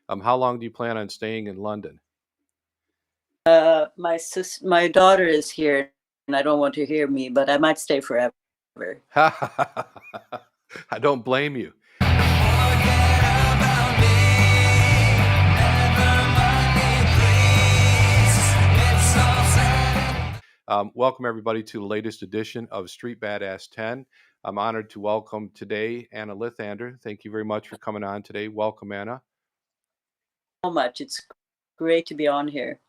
How long do you plan on staying in London? My daughter is here, and I don't want to hear me, but I might stay forever. I don't blame you. Welcome, everybody, to the latest edition of Street Badass 10. I'm honored to welcome today Anna Lithander. Thank you very much for coming on today. Welcome, Anna. So much. It's great to be on here.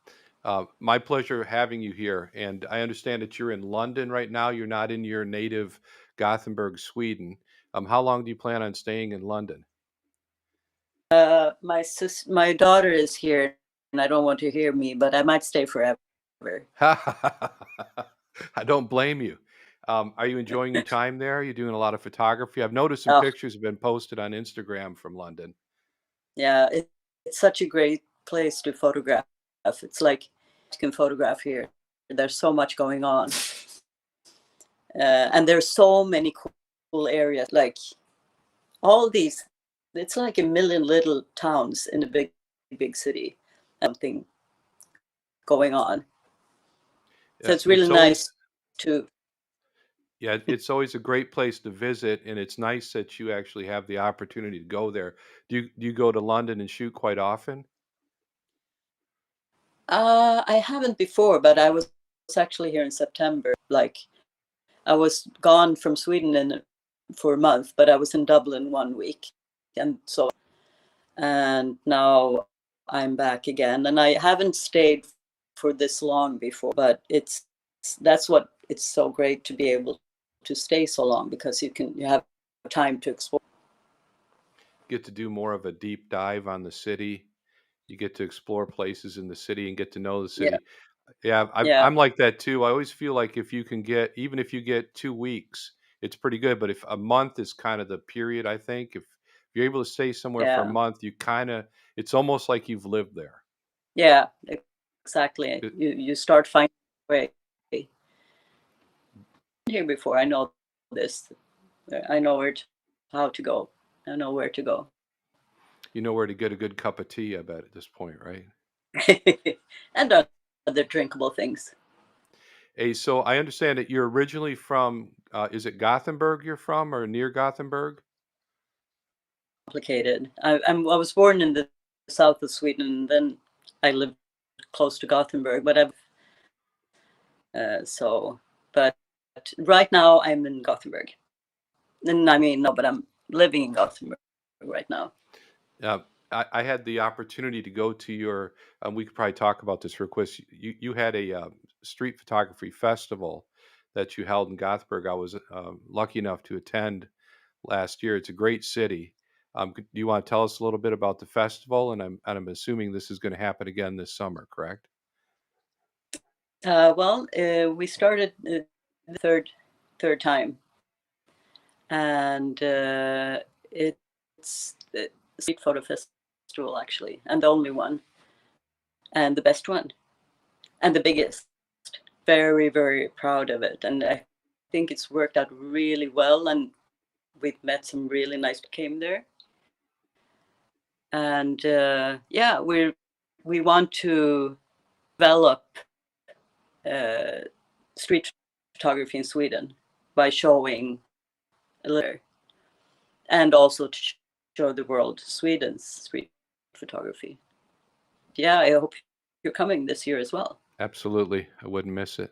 My pleasure having you here. And I understand that you're in London right now. You're not in your native Gothenburg, Sweden. How long do you plan on staying in London? My daughter is here, and I don't want to hear me, but I might stay forever. I don't blame you. Are you enjoying your time there? You're doing a lot of photography. I've noticed some Oh, pictures have been posted on Instagram from London. yeah, it's such a great place to photograph. It's like you can photograph here. There's so much going on, and there's so many cool areas. Like all these, it's like a million little towns in a big city. Something going on. So it's really nice to. Yeah, it's always a great place to visit, and it's nice that you actually have the opportunity to go there. Do you go to London and shoot quite often? I haven't before, but I was actually here in September. Like I was gone from Sweden for a month, but I was in Dublin 1 week, and now I'm back again. And I haven't stayed for this long before, but that's what it's so great to be able to stay so long because you have time to explore. Get to do more of a deep dive on the city. You get to explore places in the city and get to know the Yeah, city. Yeah, yeah, I'm like that too. I always feel like if you can get, even if you get 2 weeks, it's pretty good. But if a month is kind of the period, I think if you're able to stay somewhere for a yeah, month, it's almost like you've lived there. yeah. Exactly. It- You start finding a way. Here before I know this. I know how to go. I know where to go. you know where to get a good cup of tea, I bet, at this point, right? And other drinkable things. Hey, so I understand that you're originally from, is it Gothenburg you're from or near Gothenburg? Complicated. I was born in the south of Sweden, and then I lived close to Gothenburg. But right now I'm in Gothenburg. And I mean, no, but I'm living in Gothenburg right now. Uh, I had the opportunity to go to your, we could probably talk about this real quick. You had a street photography festival that you held in Gothenburg. I was lucky enough to attend last year. It's a great city. Do you want to tell us a little bit about the festival? And I'm assuming this is going to happen again this summer, correct? We started the third time, and it's the street photo festival actually, and the only one, and the best one, and the biggest. Very proud of it, and I think it's worked out really well. And we've met some really nice people came there, and yeah, we want to develop street photography in Sweden by showing a little, and also to show the world Sweden's street photography. Yeah, I hope you're coming this year as well. Absolutely. I wouldn't miss it.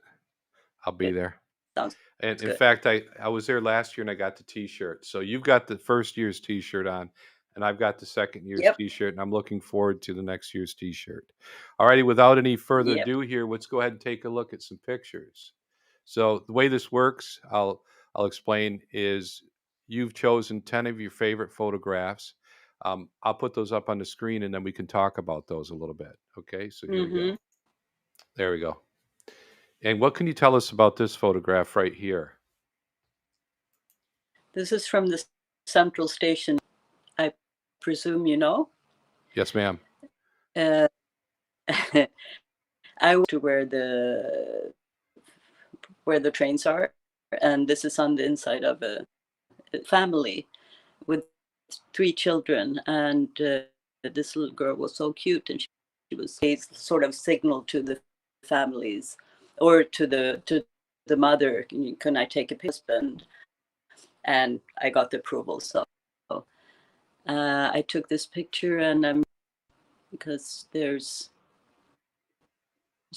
I'll be It there. sounds And in good. fact, I was there last year and I got the T-shirt. So you've got the first year's T-shirt on, and I've got the second year's Yep. T-shirt, and I'm looking forward to the next year's T-shirt. All righty, without any further Yep. ado here, let's go ahead and take a look at some pictures. So the way this works, I'll explain, is you've chosen 10 of your favorite photographs. I'll put those up on the screen and then we can talk about those a little bit. Okay, so here we go. Mm-hmm. There we go. And what can you tell us about this photograph right here? This is from the Central Station. I presume you know. Yes, ma'am. Uh, I went to where the trains are, and this is on the inside of a family with 3 children, and this little girl was so cute, and she was a sort of signal to the families or to the mother, can I take a husband? And I got the approval. So I took this picture, and because there's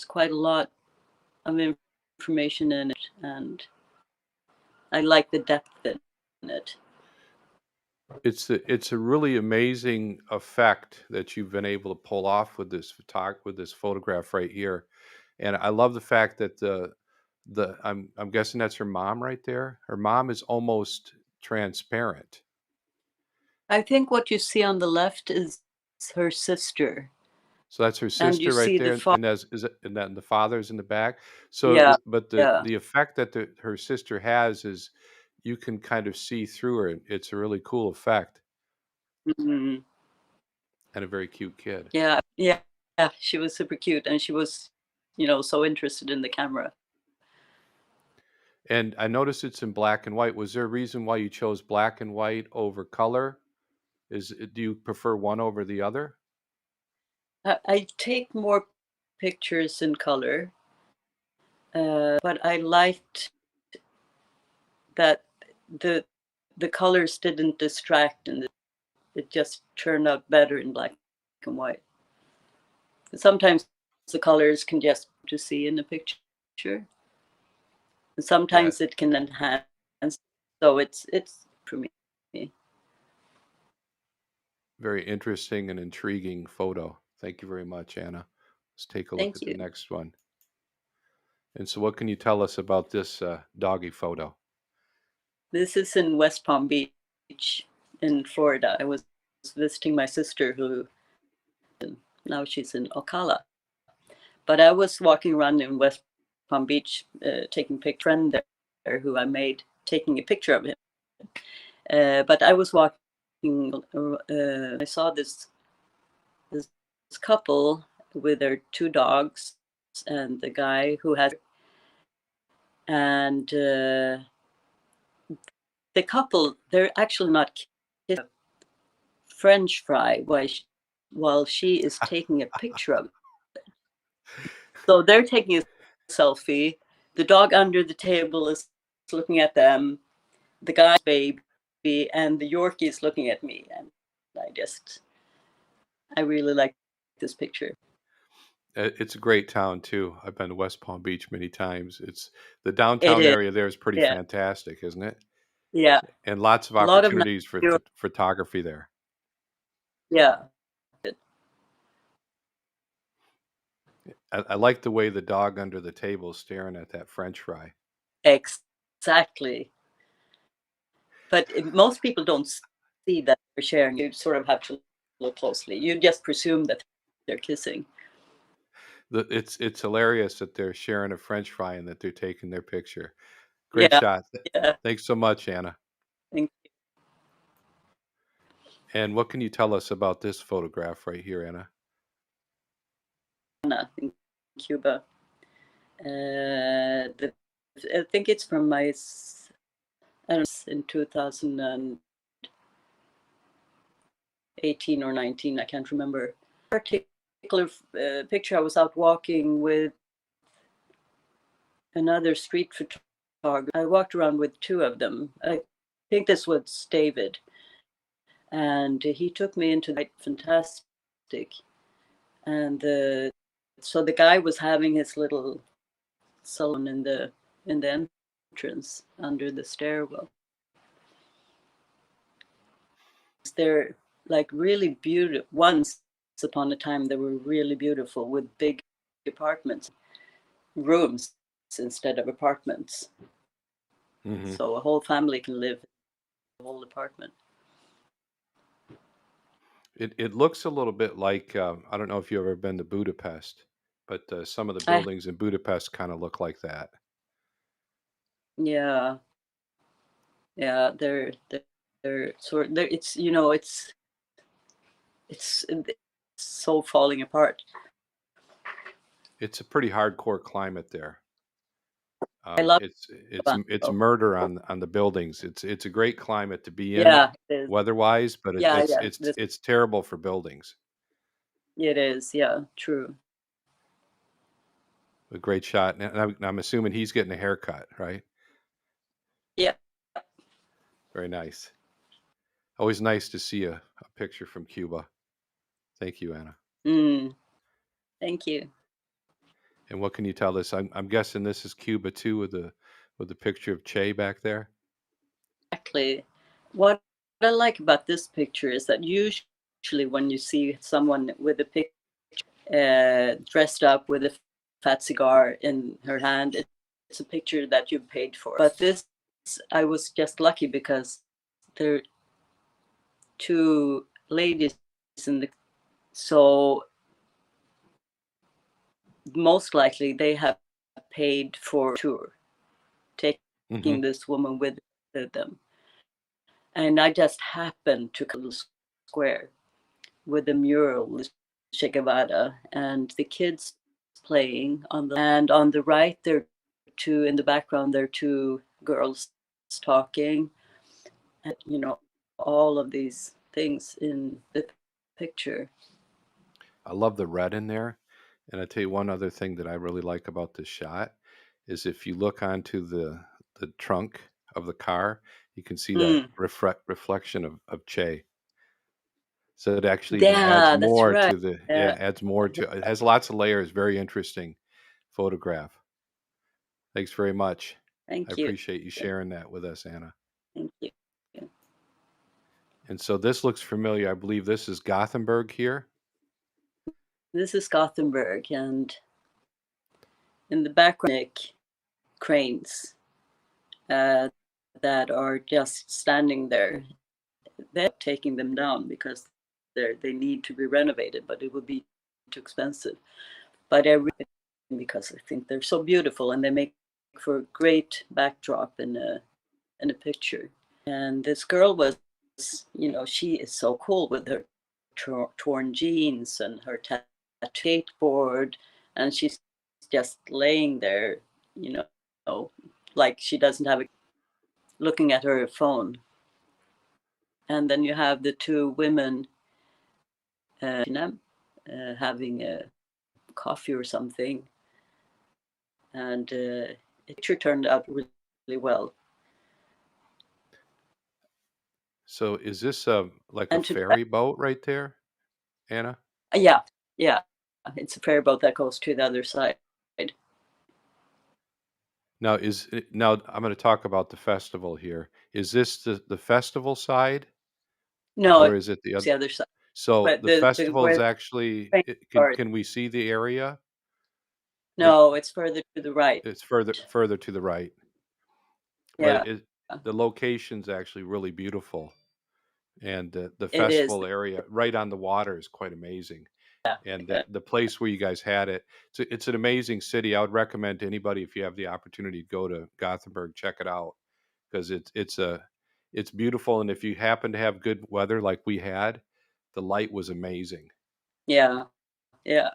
quite a lot of information in it, and I like the depth in it. It's a really amazing effect that you've been able to pull off with this photograph right here, and I love the fact that I'm guessing that's her mom right there? Her mom is almost transparent. I think what you see on the left is her sister, So that's her and you sister right see the there, father. and that's is it and then the father's in the back? So, Yeah, but yeah. the effect that her sister has is you can kind of see through her. It's a really cool effect Mhm. and a very cute kid. Yeah, yeah, yeah. She was super cute, and she was, so interested in the camera. And I noticed it's in black and white. Was there a reason why you chose black and white over color? Do you prefer one over the other? I take more pictures in color, but I liked that the the colors didn't distract, and it just turned out better in black and white. Sometimes the colors can just to see in the picture, and Yeah, sometimes it can enhance. So it's for me. very interesting and intriguing photo. Thank you very much, Anna. Let's take a look Thank at the you. next one. And so, what can you tell us about this doggy photo? This is in West Palm Beach in Florida. I was visiting my sister, who now she's in Ocala. But I was walking around in West Palm Beach, taking picture friend there who I made taking a picture of him. But I was walking. I saw this couple with their two dogs, and the guy who has, and the couple, they're actually not kissing a French fry while she is taking a picture of it. So they're taking a selfie. The dog under the table is looking at them. The guy's baby and the Yorkie is looking at me. And I just, I really like this picture. It's a great town too. I've been to West Palm Beach many times. It's the It downtown is, area there is pretty yeah, fantastic, isn't it? yeah. And lots of A lot of nice, opportunities for photography there. yeah, I like the way the dog under the table is staring at that French fry. exactly. But most people don't see that they're sharing. You sort of have to look closely. You just presume that they're kissing. It's hilarious that they're sharing a French fry and that they're taking their picture. Great Yeah, shot. yeah. Thanks so much, Anna. Thank And what can you tell us about this photograph right here, Anna? you, Anna, in Cuba. I think it's from I don't know, in 2018 or 19. I can't remember. Particular picture. I was out walking with another street photographer. I walked around with two of them. I think this was David, and he took me into the fantastic. And so the guy was having his little salon in the entrance under the stairwell. They're like really beautiful. Once upon a time, they were really beautiful with big apartments, rooms instead of apartments. Hmm. So a whole family can live in the whole apartment. It looks a little bit like I don't know if you've ever been to Budapest, but some of the I buildings in Budapest kind of look like that. Yeah, yeah. They're sort. They're, it's so falling apart. It's a pretty hardcore climate there. I love It's Toronto. murder on the buildings. It's a great climate to be in Yeah, it is. weather-wise, but Yeah, yeah. This it's terrible for buildings. it is. Yeah, true. A great shot, and I'm assuming he's getting a haircut, right? Yeah. Very nice. Always nice to see a picture from Cuba. Thank you, Anna. Mm, thank you. And what can you tell us? I'm guessing this is Cuba too, with the picture of Che back there. Exactly. What I like about this picture is that usually when you see someone with a picture dressed up with a fat cigar in her hand, it's a picture that you paid for. But this, I was just lucky because there are two ladies in the, so most likely they have paid for a tour, Hmm. taking this woman with them. And I just happened to come to the square with the mural Che Guevara and the kids playing on the, and on the right there are two in the background, there are two girls talking, and all of these things in the picture. I love the red in there. And I tell you one other thing that I really like about this shot is if you look onto the trunk of the car, you can see that Mm. reflection of Che. So it actually even adds Yeah, that's more right. to the yeah, Yeah, adds more to it. Has lots of layers. Very interesting photograph. Thanks very much. I thank you. appreciate you sharing that with us, Anna. Thank you. And so this looks familiar. I believe this is Gothenburg here. This is Gothenburg, and in the background, cranes uh, that are just standing there. They're taking them down because they need to be renovated, but it would be too expensive. But I really, because I think they're so beautiful and they make for a great backdrop in a picture. And this girl was, she is so cool with her torn jeans and her skateboard, and she's just laying there, you know, like she doesn't have a, looking at her phone. And then you have the two women having a coffee or something, and it sure turned out really, really well. So is this like a And to ferry boat right there, Anna? yeah, yeah, it's a ferry boat that goes to the other side. Now I'm going to talk about the festival here. Is this the festival side No, or it's is it the other? the other side, So but the the festival is where the actually train are, can we see the area? Like no, it's further to the right. it's further to the right, but Yeah, the location's actually really beautiful, and the it is. festival area right on the water is quite amazing. Yeah, And yeah, the place where you guys had it, it's an amazing city. I would recommend to anybody if you have the opportunity to go to Gothenburg, check it out because it's beautiful. And if you happen to have good weather like we had, the light was amazing. yeah, yeah.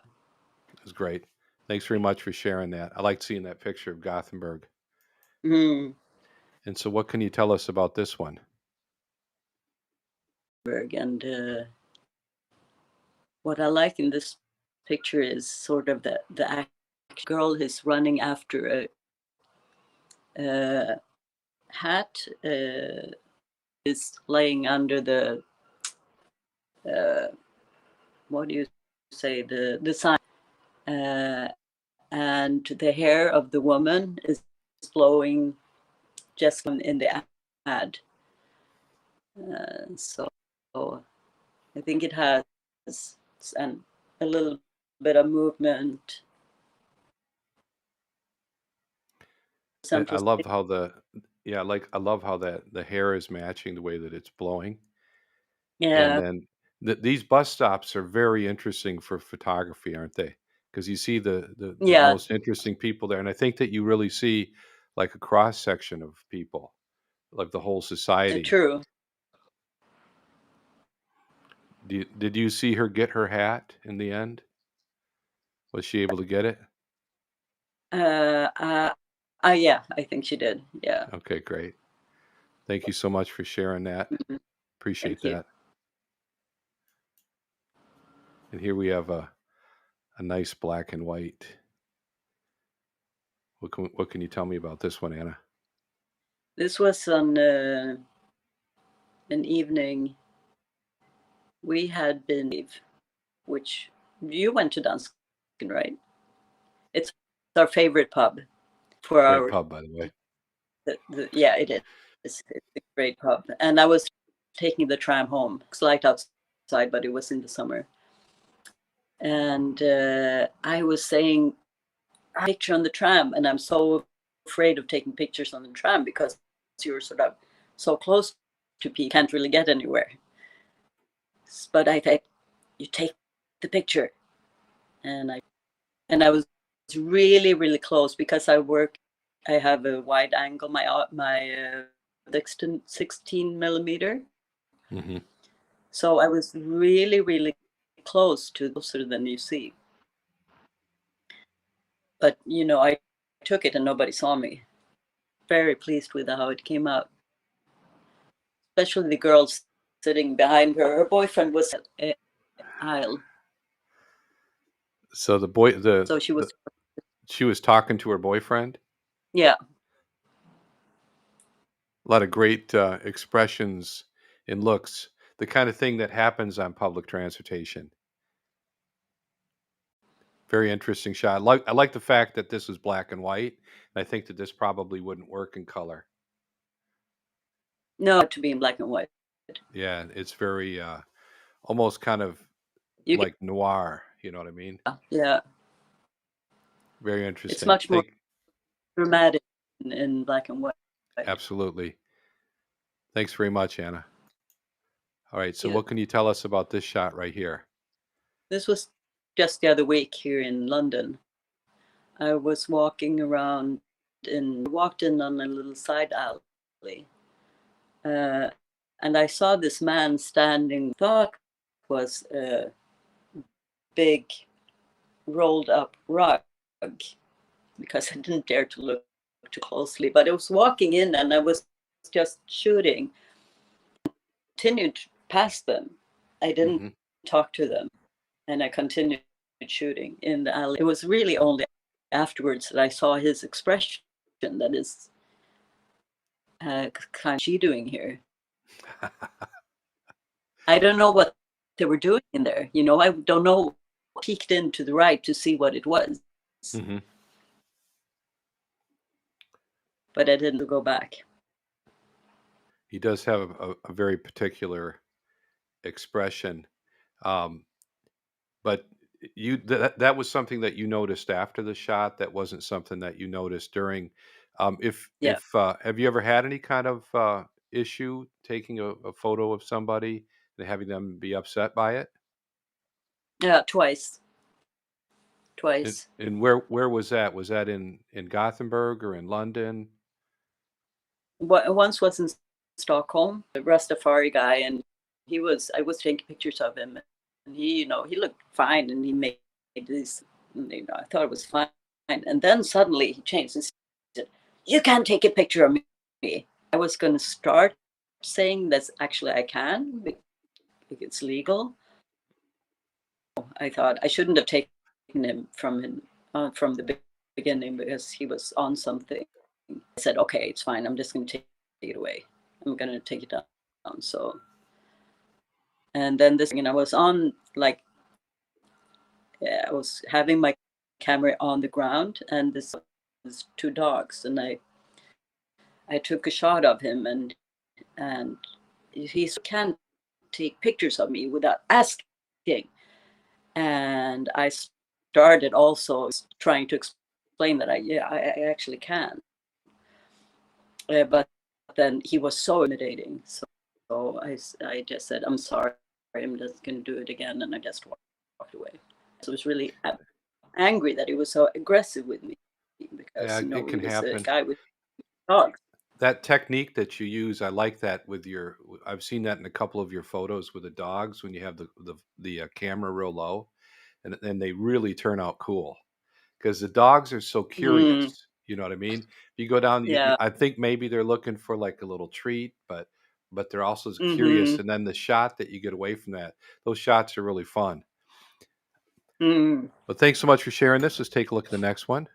It was great. Thanks very much for sharing that. I liked seeing that picture of Gothenburg. Mm. And so, what can you tell us about this one? And what I like in this picture is sort of the act girl is running after a hat is laying under the uh, what do you say, the sign, uh, and the hair of the woman is flowing just in the ad. So I think it has an, a little bit of movement. I Central love how the yeah, like I love how that the hair is matching the way that it's blowing. And Yeah, then these bus stops are very interesting for photography, aren't they? Because you see the yeah, most interesting people there, and I think that you really see like a cross section of people, like the whole society. true. Did you see her get her hat in the end? Was she able to get it? Uh, Yeah, I think she did. Yeah. Okay, great. Thank you so much for sharing that. Mhm. Appreciate Thank you. that. And here we have a nice black and white. What can you tell me about this one, Anna? This was on an evening we had been, which you went to Dansken, right? It's our favorite pub for Great our pub, by the way. yeah, it is. It's a great pub. And I was taking the tram home. It's light outside, but it was in the summer. And I was saying, a picture on the tram, and I'm so afraid of taking pictures on the tram because you're sort of so close to people, can't really get anywhere. But I thought, you take the picture, and I was really really close because I have a wide angle, my 16 millimeter, Hmm. so I was really really close, to closer than you see. But I took it and nobody saw me. Very pleased with how it came out, especially the girls sitting behind her. Her boyfriend was aisle, So the boy, so she was, she was talking to her boyfriend. yeah. A lot of great expressions and looks. The kind of thing that happens on public transportation. Very interesting shot. I like the fact that this is black and white. And I think that this probably wouldn't work in color. No, to be in black and white. Yeah, it's very almost kind of You like noir. You know what I mean? Yeah, Very it's interesting. much more dramatic in black and white. Absolutely. Thanks very much, Anna. All right. So, Yeah. what can you tell us about this shot right here? This was just the other week here in London. I was walking around and walked in on a little side alley. Uh, and I saw this man standing, thought was a big rolled up rug, because I didn't dare to look too closely. But I was walking in and I was just shooting, continued past them. I didn't Hmm. talk to them, and I continued shooting in the alley. It was really only afterwards that I saw his expression, that is kind of, she doing here? I don't know what they were doing in there. I don't know. Peeked in to the right to see what it was, Hmm. but I didn't go back. He does have a very particular expression. Um, but that was something that you noticed after the shot. That wasn't something that you noticed during. Yeah, If Have you ever had any kind of issue taking a photo of somebody and having them be upset by it? yeah, twice, And, twice. and where was that? Was that in Gothenburg or in London? Once was in Stockholm, the Rastafari guy, and I was taking pictures of him, and he looked fine, and he made this, I thought it was fine. And then suddenly he changed and said, "You can't take a picture of me." I was going to start saying that actually I can, because it's legal. I thought I shouldn't have taken him from the beginning, because he was on something. I said, "Okay, it's fine. I'm just going to take it away. I'm going to take it down." So, and then I was on, like, yeah, I was having my camera on the ground, and this was two dogs, and I took a shot of him, and he can't take pictures of me without asking. And I started also trying to explain that I actually can. But then he was so intimidating. So I just said, "I'm sorry, I'm just going to do it again." And I just walked away. So I was really angry that he was so aggressive with me, because, Yeah, it he can was a happen. guy with dogs. That technique that you use, I like that with I've seen that in a couple of your photos with the dogs when you have the camera real low, and they really turn out cool because the dogs are so Mm, curious. You know what I mean? If you go down, Yeah. I think maybe they're looking for like a little treat, but they're also curious. Mhm. And then the shot that you get away from that, those shots are really fun. Mm. But thanks so much for sharing this. Let's take a look at the next one.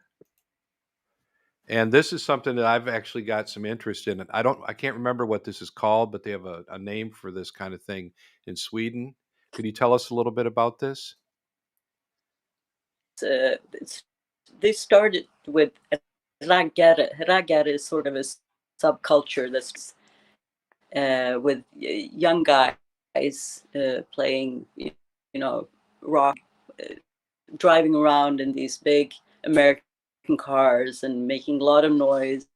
And this is something that I've actually got some interest in. I can't remember what this is called, but they have a name for this kind of thing in Sweden. Could you tell us a little bit about this? It's they started with raggare. Raggare is sort of a subculture that's with young guys playing, know, rock, uh, driving around in these big American cars and making a lot of noise.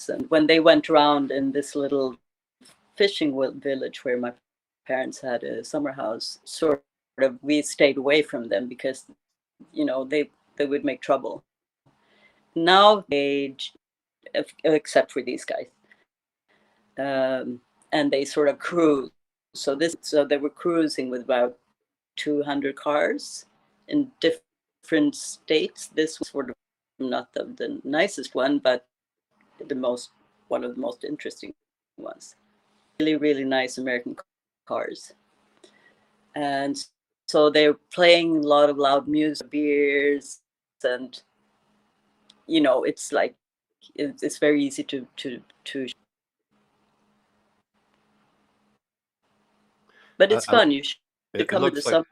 And when they went around in this little fishing village where my parents had a summer house, sort of we stayed away from them because they would make trouble. Now they, except for these guys, and they sort of cruise. So they were cruising with about 200 cars in different states. This was sort of not the nicest one, but the most one of the most interesting ones. Really, really nice American cars, and so they're playing a lot of loud music, beers, and it's like it's very easy to. But it's I, fun. You should it come to the looks like summer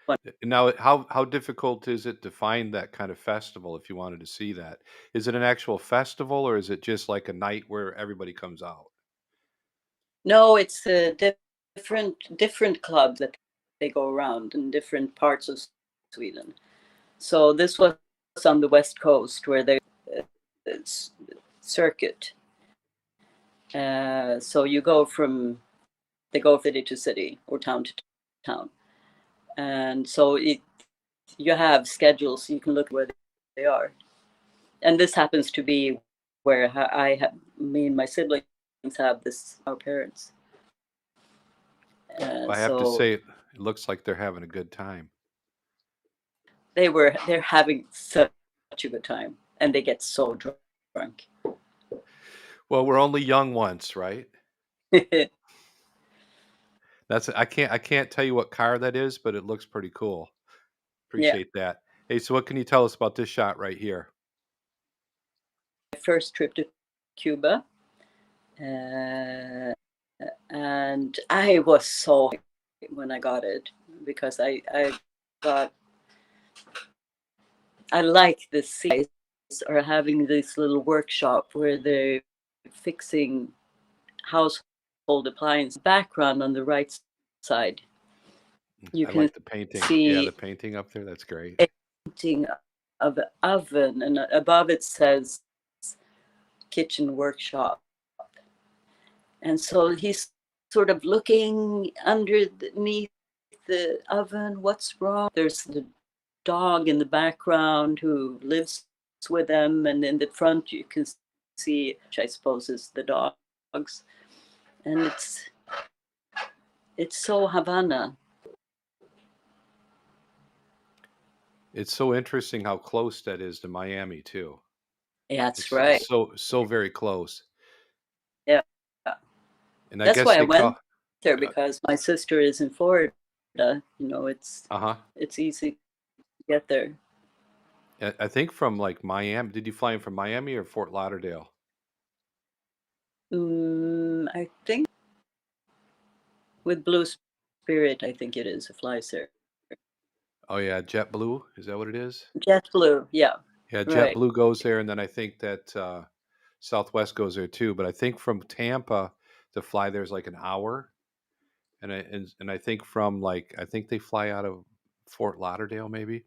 one. now. How difficult is it to find that kind of festival if you wanted to see that? Is it an actual festival or is it just like a night where everybody comes out? No, it's different clubs that they go around in different parts of Sweden. So this was on the west coast where they it's circuit. So you go from they go city to city or town to town, and so you have schedules. You can look where they are, and this happens to be where I have me and my siblings have this our parents. I have to So say, it looks like they're having a good time. they're having such a good time, and they get so drunk. Well, we're only young once, right? That's I can't tell you what car that is, but it looks pretty cool. Yeah, Appreciate that. Hey, so what can you tell us about this shot right here? my first trip to Cuba, uh, and I was so happy when I got it because I got I like the guys are having this little workshop where they're fixing household appliance. Background on the right side, you I can like the painting. Yeah, the see painting up there, that's great. a painting of an oven, and above it says kitchen workshop. And so he's sort of looking underneath the oven. What's wrong? There's the dog in the background who lives with them, and in the front you can see, which I suppose is the dogs. And it's so Havana. It's so interesting how close that is to Miami too. Yeah, that's It's right. so very close. Yeah. And I That's guess why I they call went there because my sister is in Florida. uh-huh. It's easy to get there. I think from like Miami. Did you fly in from Miami or Fort Lauderdale? I think with Blue Spirit, I think it is a fly there. Oh yeah, JetBlue, is that what it is? JetBlue, yeah, Yeah, right. JetBlue goes there, and then I think that Southwest goes there too. But I think from Tampa to fly there's like an hour, and I think from like I think they fly out of Fort Lauderdale maybe,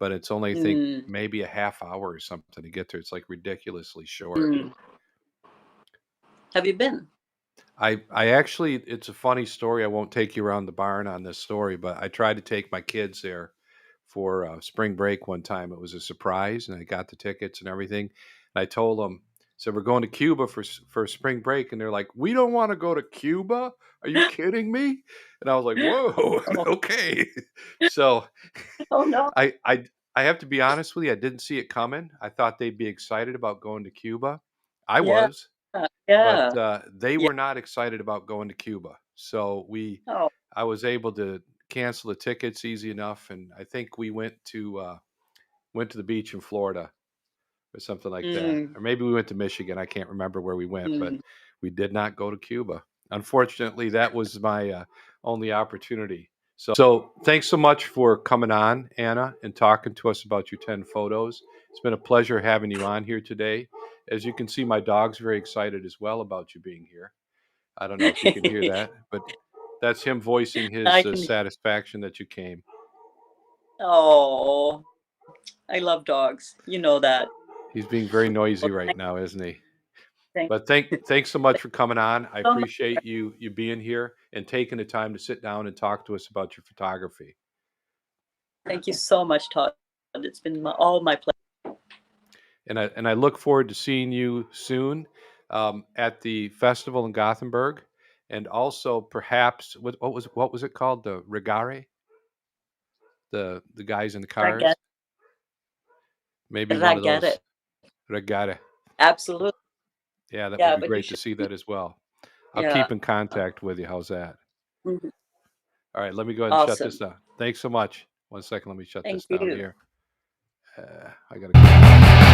but it's only I think Mm, maybe a half hour or something to get there. It's like ridiculously short. mm. Have you been? I actually it's a funny story. I won't take you around the barn on this story, but I tried to take my kids there for spring break one time. It was a surprise, and I got the tickets and everything. And I told them, "So we're going to Cuba for spring break," and they're like, "We don't want to go to Cuba. Are you kidding me?" And I was like, "Whoa, Oh, okay." So oh no. I I have to be honest with you, I didn't see it coming. I thought they'd be excited about going to Cuba. I Yeah, was, but, yeah, they yeah. were not excited about going to Cuba. So Oh, I was able to cancel the tickets easy enough, and I think we went to the beach in Florida or something like that. mm, Or maybe we went to Michigan. I can't remember where we went, but mm. we did not go to Cuba. Unfortunately, that was my only opportunity. So thanks so much for coming on, Anna, and talking to us about your 10 photos. It's been a pleasure having you on here today. As you can see, my dog's very excited as well about you being here. I don't know if you can hear that, but that's him voicing I his can. satisfaction that you came. Oh, I love dogs. You know that. He's being very noisy Well, right now, isn't he? thank, But thanks so much for coming on. I so much. appreciate you being here and taking the time to sit down and talk to us about your photography. Thank you so much, Todd. It's been all my pleasure. And I look forward to seeing you soon at the festival in Gothenburg, and also perhaps what was it called, the regare, the guys in the Ragare. cars, maybe one of Ragare. those regare. Absolutely. Yeah, that would Yeah, be but you great to should. see that as well. I'll Yeah. keep in contact with you. How's that? Mhm. All right, let me go ahead and shut this Awesome. down. Thanks so much. One second, let me shut Thank this down you. here. I gotta go.